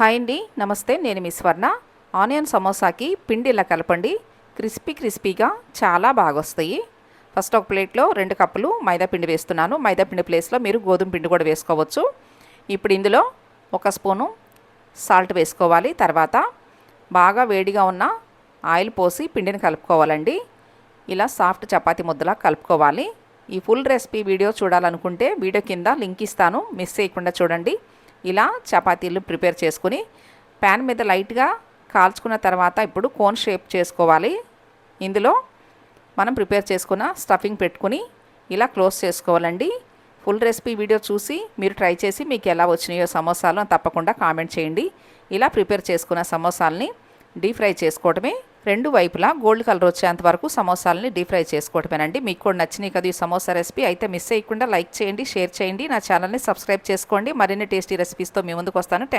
Hi అండి, నమస్తే. నేను మీ స్వర్ణ. ఆనియన్ సమోసాకి పిండి ఇలా కలపండి. క్రిస్పీగా చాలా బాగా వస్తాయి. ఫస్ట్ ఒక ప్లేట్లో 2 కప్పులు మైదా పిండి వేస్తున్నాను. మైదా పిండి ప్లేస్లో మీరు గోధుమ పిండి కూడా వేసుకోవచ్చు. ఇప్పుడు ఇందులో 1 స్పూను సాల్ట్ వేసుకోవాలి. తర్వాత బాగా వేడిగా ఉన్న ఆయిల్ పోసి పిండిని కలుపుకోవాలండి. ఇలా సాఫ్ట్ చపాతీ ముద్దలా కలుపుకోవాలి. ఈ ఫుల్ రెసిపీ వీడియో చూడాలనుకుంటే వీడియో కింద లింక్ ఇస్తాను, మిస్ చేయకుండా చూడండి. ఇలా చపాతీలు ప్రిపేర్ చేసుకుని ప్యాన్ మీద లైట్గా కాల్చుకున్న తర్వాత ఇప్పుడు కోన్ షేప్ చేసుకోవాలి. ఇందులో మనం ప్రిపేర్ చేసుకున్న స్టఫింగ్ పెట్టుకుని ఇలా క్లోజ్ చేసుకోవాలండి. ఫుల్ రెసిపీ వీడియో చూసి మీరు ట్రై చేసి మీకు ఎలా వచ్చినాయో సమోసాలు తప్పకుండా కామెంట్ చేయండి. ఇలా ప్రిపేర్ చేసుకున్న సమోసాలని డీప్ ఫ్రై చేసుకోవడమే. 2 వైపులా గోల్డ్ కలర్ వచ్చేంత వరకు సమోసాలని డీప్ ఫ్రై చేసుకోవడమేనండి. మీకు కూడా నచ్చినాయి కదా ఈ సమోసా రెసిపీ? అయితే మిస్ చేయకుండా లైక్ చేయండి, షేర్ చేయండి, నా ఛానల్ని సబ్స్క్రైబ్ చేసుకోండి. మరిన్ని టేస్టీ రెసిపీస్తో మీ ముందుకు వస్తాను.